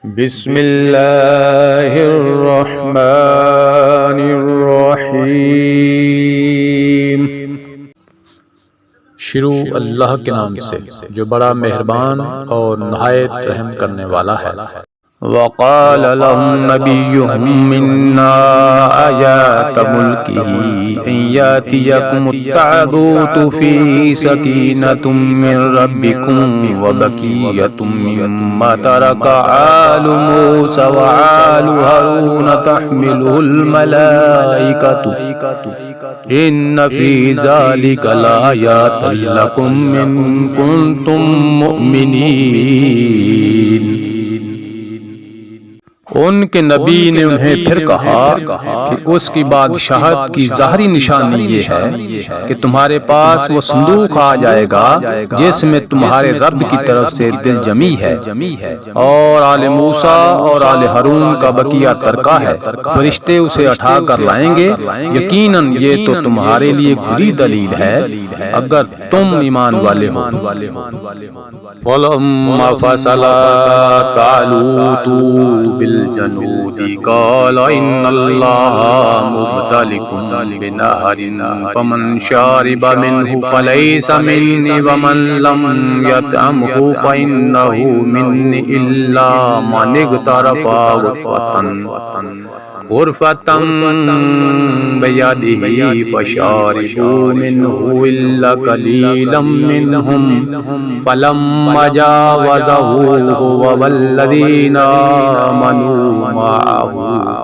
بسم اللہ الرحمن الرحیم۔ شروع اللہ کے نام سے جو بڑا مہربان اور نہایت رحم کرنے والا ہے۔ وقال لهم نبيهم منا آيات ملكه أن يأتيكم التابوت فيه سكينة من ربكم وبقية مما ترك آل موسى وآل هارون تحمله الملائكة إن في ذلك لآيات لكم إن كنتم مؤمنين۔ ان کے نبی نے انہیں پھر کہا کہ اس کی بادشاہت کی ظاہری نشانی یہ ہے کہ تمہارے پاس وہ صندوق آ جائے گا جس میں تمہارے رب کی طرف سے دل جمی ہے، اور آل موسیٰ اور آل ہارون کا بقیہ ترکہ ہے، فرشتے اسے اٹھا کر لائیں گے۔ یقیناً یہ تو تمہارے لیے کھلی دلیل ہے اگر تم ایمان والے ہو۔ وَلَمَّا فَصَلَ طَالُوتُ بِالْجُنُودِ قَالَ إِنَّ اللَّهَ مُبْتَلِيكُم بِنَهَرٍ فَمَن شَرِبَ مِنْهُ فَلَيْسَ مِنِّي وَمَن لَّمْ يَطْعَمْهُ فَإِنَّهُ مِنِّي إِلَّا مَنِ اغْتَرَفَ غرفة بيده فشربوا منه إلا قليلا منهم فلما جاوزه هو والذين آمنوا معه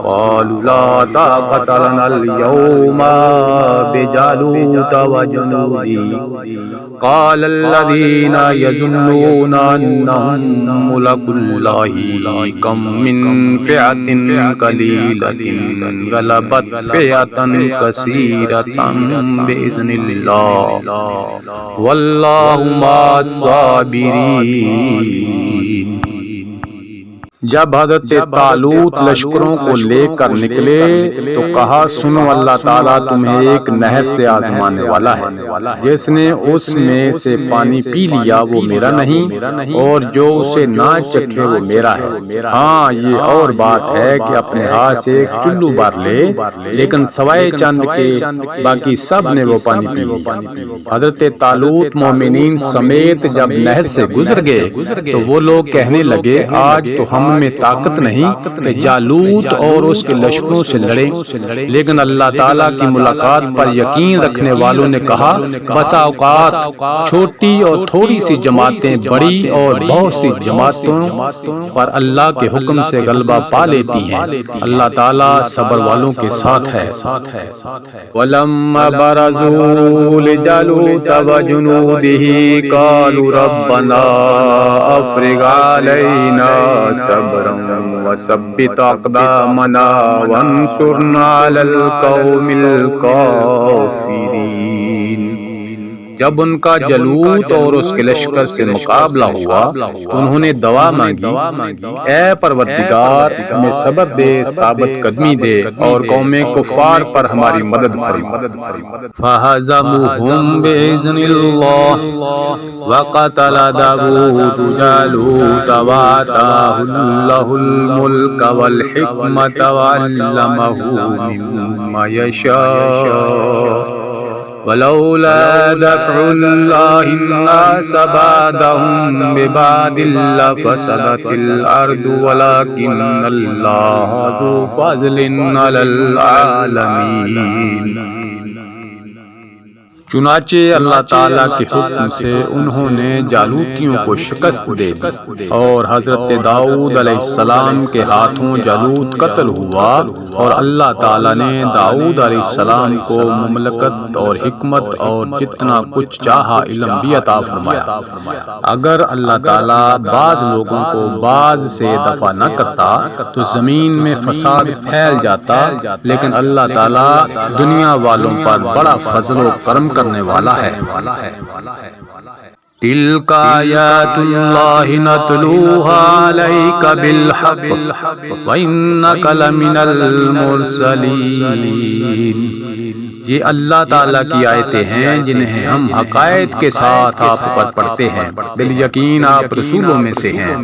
قالوا لا طاقة لنا اليوم بجالوت وجنوده قال الذين يظنون أنهم ملاقو الله كم من فئة قليلة غلبت فئة كثيرة بإذن الله والله مع الصابرين۔ جب حضرت طالوت لشکروں کو لے کر نکلے تو کہا، سنو اللہ تعالیٰ تمہیں ایک نہر سے آزمانے والا ہے، جس نے اس میں سے پانی پی لیا وہ میرا نہیں، اور جو اسے نہ چکھے وہ میرا ہے۔ ہاں یہ اور بات ہے کہ اپنے ہاتھ سے ایک چلو بھر لے، لیکن سوائے چند کے باقی سب نے وہ پانی پی لیا۔ حضرت طالوت مومنین سمیت جب نہر سے گزر گئے تو وہ لوگ کہنے لگے، آج تو ہم میں طاقت نہیں کہ جالوت اور اس کے لشکروں سے لڑیں، لیکن اللہ تعالیٰ کی ملاقات پر یقین رکھنے والوں نے کہا، بسا اوقات چھوٹی اور تھوڑی سی جماعتیں بڑی اور بہت سی جماعتوں پر اللہ کے حکم سے غلبہ پا لیتی ہیں، اللہ تعالیٰ صبر والوں کے ساتھ ہے۔ وَلَمَّا بَرَزُوا لِجَالُوتَ وَجُنُودِهِ قَالُوا رَبَّنَا أَفْرِغْ عَلَيْنَا صبرا وثبت اقدامنا وانصرنا على القوم الكافرين۔ جب ان کا جالوت اور اس کے لشکر سے مقابلہ ہوا انہوں نے دعا مانگی، اے پروردگار ہمیں صبر دے، ثابت قدمی دے اور قوم کفار پر ہماری مدد فرما۔ فَهَزَمُوهُم بِإِذْنِ اللَّهِ وَقَتَلَ دَاوُودُ جَالُوتَ وَآتَاهُ اللَّهُ الْمُلْكَ وَالْحِكْمَةَ وَعَلَّمَهُ مِمَّا يَشَاءُ ولولا دفع الله الناس بعضهم ببعض لفسدت الأرض ولكن الله ذو فضل على العالمين۔ چنانچہ اللہ تعالیٰ کے حکم سے انہوں نے جالوتیوں کو شکست دے دی اور حضرت داؤد علیہ السلام کے ہاتھوں جالوت قتل ہوا، اور اللہ تعالیٰ نے داؤد علیہ السلام کو مملکت اور حکمت اور جتنا کچھ چاہا علم بھی عطا فرمایا۔ اگر اللہ تعالیٰ بعض لوگوں کو بعض سے دفع نہ کرتا تو زمین میں فساد پھیل جاتا، لیکن اللہ تعالیٰ دنیا والوں پر بڑا فضل و کرم کرنے والا ہے۔ تِلْكَ آیات اللہ نتلوها علیک بالحق وإنک لمن المرسلین۔ یہ اللہ تعالیٰ کی آیتیں ہیں جنہیں ہم حقائق کے ساتھ آپ پر پڑھتے ہیں، بالیقین آپ رسولوں میں سے ہیں۔